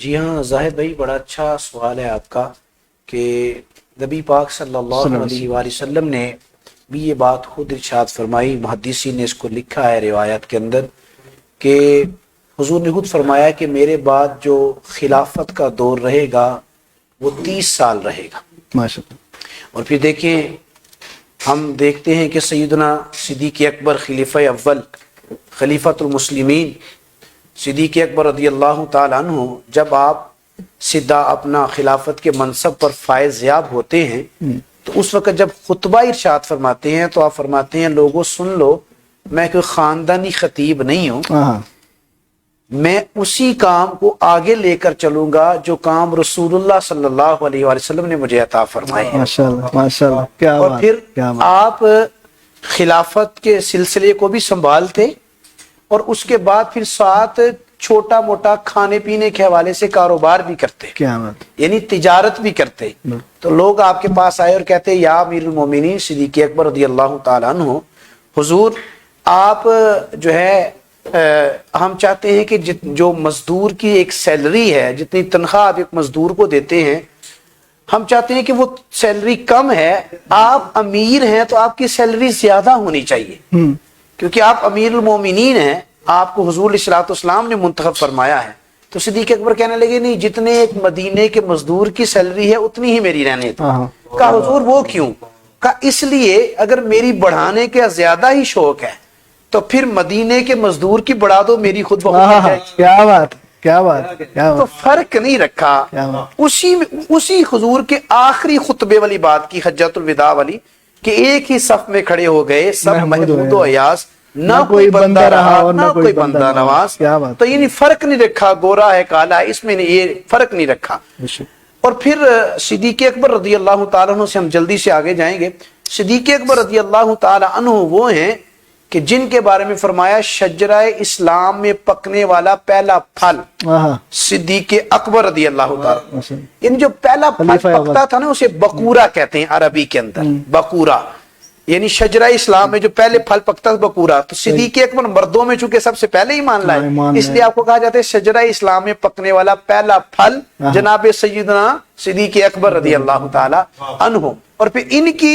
جی ہاں زاہد بھائی، بڑا اچھا سوال ہے آپ کا کہ نبی پاک صلی اللہ علیہ وآلہ وسلم نے بھی یہ بات خود ارشاد فرمائی، محدثین نے اس کو لکھا ہے روایت کے اندر کہ حضور نے خود فرمایا کہ میرے بعد جو خلافت کا دور رہے گا وہ 30 سال رہے گا ماشاءاللہ۔ اور پھر دیکھیں، ہم دیکھتے ہیں کہ سیدنا صدیق اکبر خلیفہ اول، خلیفۃ المسلمین صدیق اکبر رضی اللہ تعالیٰ عنہ، جب آپ سیدھا اپنا خلافت کے منصب پر فائز یاب ہوتے ہیں تو اس وقت جب خطبہ ارشاد فرماتے ہیں تو آپ فرماتے ہیں لوگوں سن لو، میں کوئی خاندانی خطیب نہیں ہوں، میں اسی کام کو آگے لے کر چلوں گا جو کام رسول اللہ صلی اللہ علیہ وآلہ وسلم نے مجھے عطا فرمائے ہیں۔ ماشاءاللہ ماشاءاللہ، کیا اور بات، پھر کیا بات۔ آپ خلافت کے سلسلے کو بھی سنبھالتے اور اس کے بعد پھر ساتھ چھوٹا موٹا کھانے پینے کے حوالے سے کاروبار بھی کرتے، کیا بات۔ یعنی تجارت بھی کرتے۔ تو لوگ آپ کے پاس آئے اور کہتے یا امیر المومنین صدیق اکبر رضی اللہ تعالیٰ عنہ، حضور آپ جو ہے ہم چاہتے ہیں کہ جو مزدور کی ایک سیلری ہے، جتنی تنخواہ آپ ایک مزدور کو دیتے ہیں، ہم چاہتے ہیں کہ وہ سیلری کم ہے، آپ امیر ہیں تو آپ کی سیلری زیادہ ہونی چاہیے، کیونکہ آپ امیر المومنین ہیں، آپ کو حضور علیہ الصلوۃ والسلام نے منتخب فرمایا ہے۔ تو صدیق اکبر کہنے لگے نہیں، جتنے ایک مدینے کے مزدور کی سیلری ہے اتنی ہی میری رہنے دو۔ کہا حضور وہ کیوں؟ کہا اس لیے اگر میری بڑھانے کا زیادہ ہی شوق ہے تو پھر مدینے کے مزدور کی بڑھا دو، میری خود بخود ہو جائے گی۔ کیا بات، کیا بات، کیا تو بات۔ فرق نہیں رکھا۔ اسی حضور کے آخری خطبے والی بات کی، حجۃ الوداع والی، کہ ایک ہی صف میں کھڑے ہو گئے سب محمود و ایاز، نہ کوئی بندہ رہا اور نہ کوئی بندہ نواز۔ تو یعنی فرق نہیں رکھا، گورا ہے کالا ہے، اس میں یہ فرق نہیں رکھا۔ اور پھر صدیق اکبر رضی اللہ تعالیٰ عنہ سے ہم جلدی سے آگے جائیں گے۔ صدیق اکبر رضی اللہ تعالیٰ عنہ وہ ہیں کہ جن کے بارے میں فرمایا شجرہ اسلام میں پکنے والا پہلا پھل صدیق اکبر رضی اللہ تعالیٰ، یعنی جو پہلا پھل پکتا تھا نا اسے بقورہ کہتے ہیں عربی کے اندر، بقورہ یعنی شجرہ اسلام میں جو پہلے پھل پکتا تھا بقورہ۔ تو صدیق اکبر مردوں میں چونکہ سب سے پہلے ایمان لائے، اس لیے آپ کو کہا جاتا ہے شجرہ اسلام میں پکنے والا پہلا پھل جناب سیدنا صدیق اکبر رضی اللہ تعالی عنہ۔ اور پھر ان کی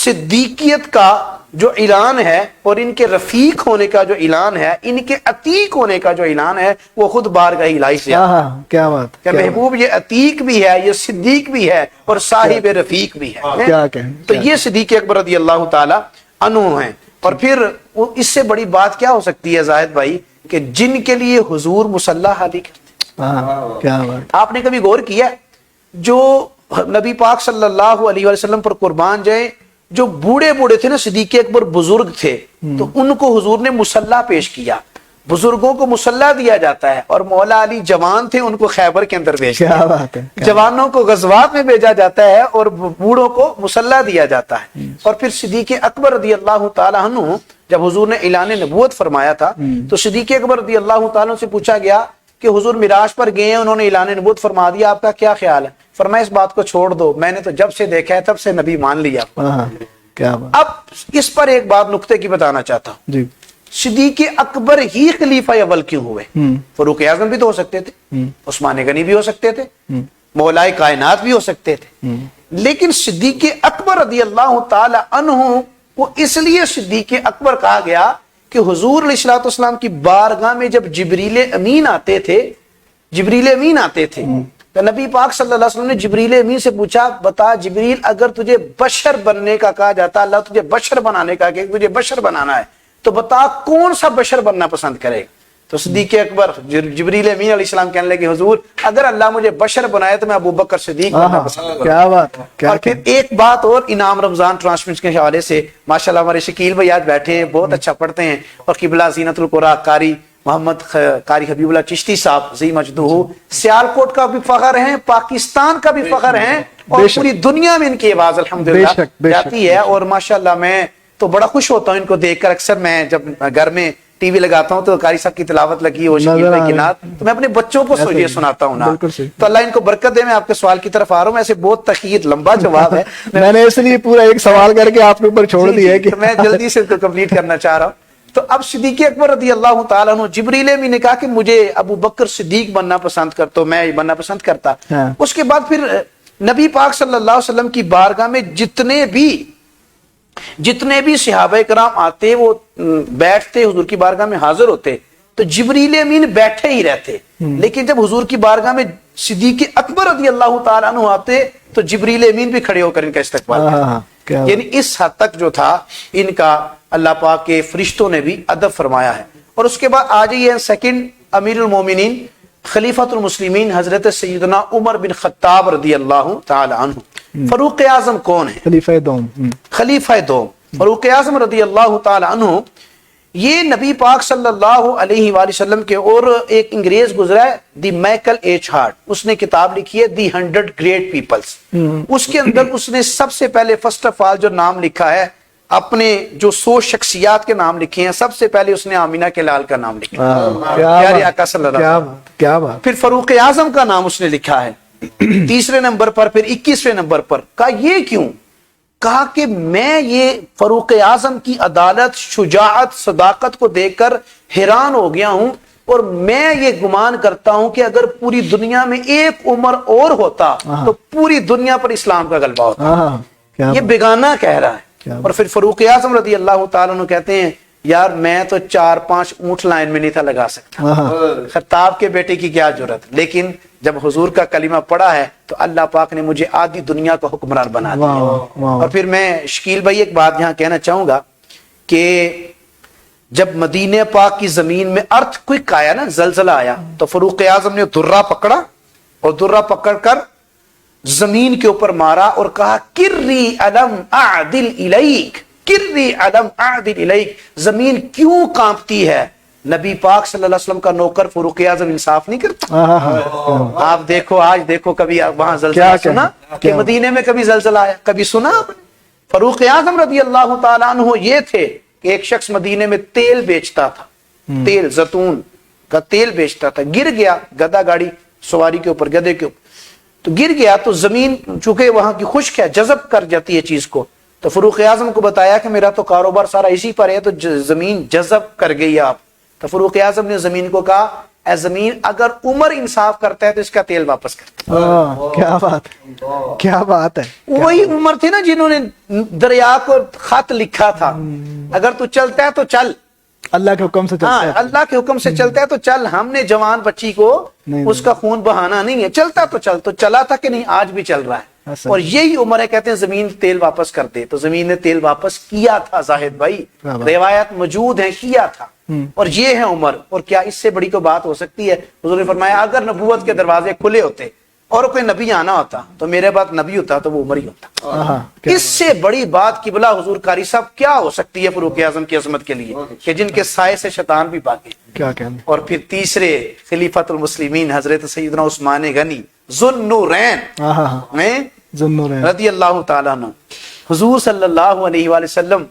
صدیقیت کا جو اعلان ہے اور ان کے رفیق ہونے کا جو اعلان ہے، ان کے عتیق ہونے کا جو اعلان ہے، وہ خود بارگاہ الہی سے کیا بات، کہ محبوب یہ عتیق بھی ہے، یہ صدیق بھی ہے اور صاحب رفیق بھی ہے۔ تو یہ صدیق اکبر رضی اللہ تعالی عنہ ہیں۔ اور پھر اس سے بڑی بات کیا ہو سکتی ہے زاہد بھائی کہ جن کے لیے حضور مصلی حالی کرتے۔ کیا بات۔ آپ نے کبھی غور کیا جو نبی پاک صلی اللہ علیہ وسلم پر قربان جائیں، جو بوڑھے بوڑھے تھے نا، صدیق اکبر بزرگ تھے، تو ان کو حضور نے مصلی پیش کیا۔ بزرگوں کو مصلی دیا جاتا ہے، اور مولا علی جوان تھے، ان کو خیبر کے اندر بھیج دیا۔ جوانوں کو غزوات میں بھیجا جاتا ہے اور بوڑھوں کو مصلی دیا جاتا ہے۔ اور پھر صدیق اکبر رضی اللہ تعالی عنہ جب حضور نے اعلان نبوت فرمایا تھا تو صدیق اکبر رضی اللہ تعالی عنہ سے پوچھا گیا کہ حضور معراج پر گئے ہیں، انہوں نے اعلان نبوت فرما دیا، آپ کا کیا خیال ہے؟ فرمایا اس بات کو چھوڑ دو، میں نے تو جب سے دیکھا ہے تب سے نبی مان لیا۔ اب اس پر ایک بات نقطے کی بتانا چاہتا ہوں، صدیق اکبر ہی خلیفہ اول کیوں ہوئے؟ فاروق اعظم بھی تو ہو سکتے تھے، عثمان غنی بھی ہو سکتے تھے، مولا کائنات بھی ہو سکتے تھے، لیکن صدیق اکبر رضی اللہ تعالی عنہ وہ اس لیے صدیق اکبر کہا گیا کہ حضور علیہ الصلوۃ والسلام کی بارگاہ میں جب جبریل امین آتے تھے تو نبی پاک صلی اللہ علیہ وسلم نے جبریل امین سے پوچھا، بتا جبریل اگر تجھے بشر بننے کا کہا جاتا، اللہ تجھے بشر بنانے کا کہ تجھے بشر بنانا ہے، تو بتا کون سا بشر بننا پسند کرے گا؟ تو صدیق اکبر جبریل امین علیہ السلام کہنے لگے حضور اگر اللہ مجھے بشر بنائے تو میں ابو بکر صدیق بننا پسند کروں۔ کیا بات۔ اور پھر ایک بات اور انعام رمضان ٹرانسمیشن کے حوالے سے، ماشاءاللہ ہمارے شکیل بھائی آج بیٹھے ہیں، بہت اچھا پڑھتے ہیں، اور قبلہ زینت القرآن قاری محمد قاری حبیب اللہ چشتی صاحب زی مجدہ سیالکوٹ کا بھی فخر ہیں، پاکستان کا بھی فخر ہیں، اور پوری دنیا میں ان کی آواز الحمدللہ جاتی ہے۔ اور ماشاءاللہ میں تو بڑا خوش ہوتا ہوں ان کو دیکھ کر، اکثر میں جب گھر میں ٹی وی لگاتا ہوں تو قاری صاحب کی تلاوت لگی ہو، شکیل بھائی کی نعت، تو میں اپنے بچوں کو یہ سناتا ہوں نا، تو اللہ ان کو برکت دے۔ میں آپ کے سوال کی طرف آ رہا ہوں، ایسے بہت تقید لمبا جواب ہے، میں نے اس لیے پورا ایک سوال کر کے آپ کے اوپر چھوڑ دیا ہے کہ میں جلدی سے کمپلیٹ کرنا چاہ رہا ہوں۔ تو اب صدیق اکبر رضی اللہ تعالیٰ عنہ جبریل امین نے کہا کہ مجھے ابو بکر صدیق بننا پسند کر، تو میں بننا پسند کرتا. اس کے بعد پھر نبی پاک صلی اللہ علیہ وسلم کی بارگاہ میں جتنے بھی صحابہ کرام آتے وہ بیٹھتے، حضور کی بارگاہ میں حاضر ہوتے، تو جبریل امین بیٹھے ہی رہتے. لیکن جب حضور کی بارگاہ میں صدیق اکبر رضی اللہ تعالیٰ عنہ آتے تو جبریل امین بھی کھڑے ہو کر ان کا استقبال کرتے. یعنی اس حد تک جو تھا ان کا اللہ پاک کے فرشتوں نے بھی ادب فرمایا ہے. اور اس کے بعد آ جائیے سیکنڈ امیر المومنین خلیفۃ المسلمین حضرت سیدنا عمر بن خطاب رضی اللہ تعالی عنہ. فاروق اعظم کون ہے؟ خلیفہ دوم فاروق اعظم رضی اللہ تعالی عنہ. یہ نبی پاک صلی اللہ علیہ وآلہ وسلم کے، اور ایک انگریز گزرا ہے دی مائیکل ایچ ہارٹ، اس نے کتاب لکھی ہے دی 100 گریٹ پیپلز. اس کے اندر اس نے سب سے پہلے فرسٹ آف آل جو نام لکھا ہے، اپنے جو 100 شخصیات کے نام لکھے ہیں، سب سے پہلے اس نے آمینہ کے لال کا نام لکھا ہے، پیارے آقا صلی اللہ علیہ وسلم. کیا بات. پھر فاروق اعظم کا نام اس نے لکھا ہے تیسرے نمبر پر، پھر 21ویں نمبر پر. کہا یہ کیوں؟ کہا کہ میں یہ فاروق اعظم کی عدالت، شجاعت، صداقت کو دیکھ کر حیران ہو گیا ہوں، اور میں یہ گمان کرتا ہوں کہ اگر پوری دنیا میں ایک عمر اور ہوتا تو پوری دنیا پر اسلام کا غلبہ ہوتا. یہ بیگانہ کہہ رہا ہے. اور پھر فاروق اعظم رضی اللہ تعالیٰ عنہ کہتے ہیں یار میں تو 4-5 اونٹ لائن میں نہیں تھا لگا سکتا، خطاب کے بیٹے کی کیا جرت. لیکن جب حضور کا کلمہ پڑھا ہے تو اللہ پاک نے مجھے آدھی دنیا کا حکمران بنا دیا. اور پھر میں شکیل بھائی ایک بات یہاں کہنا چاہوں گا کہ جب مدینہ پاک کی زمین میں ارتھ کوئک آیا نا، زلزلہ آیا، تو فاروق اعظم نے درہ پکڑا اور درہ پکڑ کر زمین کے اوپر مارا اور کہا کری علم اعدل الیک، کری علم اعدل الیک. زمین کیوں کانپتی ہے؟ نبی پاک صلی اللہ علیہ وسلم کا نوکر فاروق اعظم انصاف نہیں کرتا. آپ دیکھو، آج دیکھو، کبھی وہاں زلزلہ سنا کہ مدینے میں کبھی زلزلہ آیا؟ کبھی سنا آپ نے؟ فاروق اعظم رضی اللہ تعالیٰ عنہ یہ تھے کہ ایک شخص مدینے میں تیل بیچتا تھا، تیل زیتون کا تیل بیچتا تھا. گر گیا گدا گاڑی سواری کے اوپر، گدے کے اوپر، تو گر گیا. تو زمین چونکہ وہاں کی خشک ہے، جذب کر جاتی ہے چیز کو. تو فاروق اعظم کو بتایا کہ میرا تو کاروبار سارا اسی پر ہے، تو زمین جذب کر گئی آپ. تو فاروق اعظم نے زمین کو کہا اے زمین، اگر عمر انصاف کرتا ہے تو اس کا تیل واپس کرتا. کیا بات، کیا بات ہے. وہی عمر تھے نا جنہوں نے دریا کو خط لکھا تھا، اگر تو چلتا ہے تو چل، اللہ کے حکم سے چلتا ہے. اللہ کے حکم سے چلتا ہے تو چل. ہم نے جوان بچی کو اس کا خون بہانا نہیں ہے، چلتا تو چل. تو چلا تھا کہ نہیں؟ آج بھی چل رہا ہے. اور یہی عمر ہے، کہتے ہیں زمین تیل واپس کر دے. تو زمین نے تیل واپس کیا تھا زاہد بھائی، روایت موجود ہیں، کیا تھا. اور یہ ہے عمر. اور کیا اس سے بڑی کوئی بات ہو سکتی ہے؟ حضور نے فرمایا اگر نبوت کے دروازے کھلے ہوتے اور کوئی نبی آنا ہوتا تو میرے بعد نبی ہوتا تو وہ عمر ہی ہوتا. اس سے بڑی بات قبلہ حضور قاری صاحب کیا ہو سکتی ہے فاروق اعظم کی عظمت کے لیے کہ جن کے سائے سے شیطان بھی بھاگے. کیا کہنے. اور پھر تیسرے خلیفۃ المسلمین حضرت سیدنا عثمان غنی ذوالنورین رضی اللہ تعالیٰ عنہ. حضور صلی اللہ علیہ وآلہ وسلم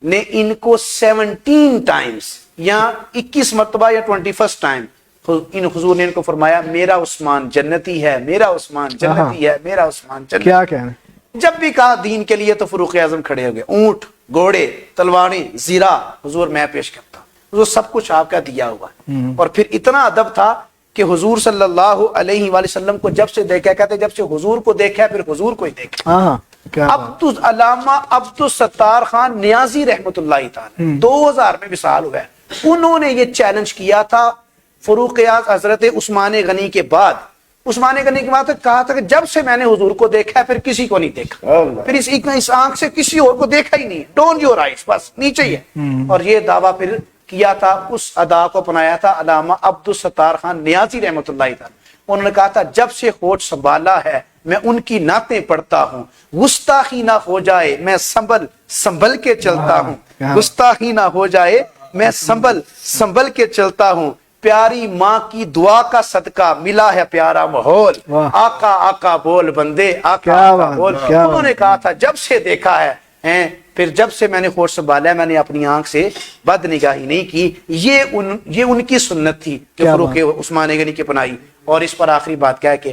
نے ان کو 17 ٹائمز یا 21 مرتبہ یا 21 ٹائم حضور نے ان کو فرمایا میرا عثمان جنتی ہے، میرا عثمان جنتی ہے، میرا عثمان جنتی. کیا کہنا. جب بھی کہا دین کے لیے تو فاروق اعظم کھڑے ہو گئے. اونٹ، گھوڑے، تلواریں، زیرہ، حضور میں پیش کرتا ہوں. حضور سب کچھ آپ کا دیا ہوا ہے. اور پھر اتنا ادب تھا کہ حضور صلی اللہ علیہ وآلہ وسلم کو جب سے دیکھا، کہتے جب سے حضور کو دیکھا پھر حضور کو ہی دیکھا. علامہ عبدالستار خان نیازی رحمت اللہ تعالی 2000 میں وصال ہوئے. انہوں نے یہ چیلنج کیا تھا فاروق اعظم حضرت عثمان غنی کے بعد. عثمان غنی کے بعد کہا تھا کہ جب سے میں نے حضور کو دیکھا ہے پھر کسی کو نہیں دیکھا، پھر اس آنکھ سے کسی اور کو دیکھا ہی نہیں. ڈونٹ یور آئیز، بس نیچے ہی ہے. اور یہ دعویٰ پھر کیا تھا، اس ادا کو اپنایا تھا علامہ عبدالستار خان نیازی رحمت اللہ تعالی. انہوں نے کہا تھا جب سے ہوٹ سنبھالا ہے میں ان کی نعتیں پڑھتا ہوں، گستاخی نہ ہو جائے میں سنبھل کے چلتا ہوں، گستاخی نہ ہو جائے میں سنبھل کے چلتا ہوں. پیاری ماں کی دعا کا صدقہ ملا ہے پیارا ماحول، آقا آقا بول بندے، آقا آقا بول. انہوں نے کہا تھا جب سے دیکھا ہے، پھر جب سے میں نے ہوش سنبھالا میں نے اپنی آنکھ سے بد نگاہی نہیں کی. یہ ان کی سنت تھی کہ فاروق عثمان غنی کی اپنائی. اور اس پر آخری بات کیا ہے کہ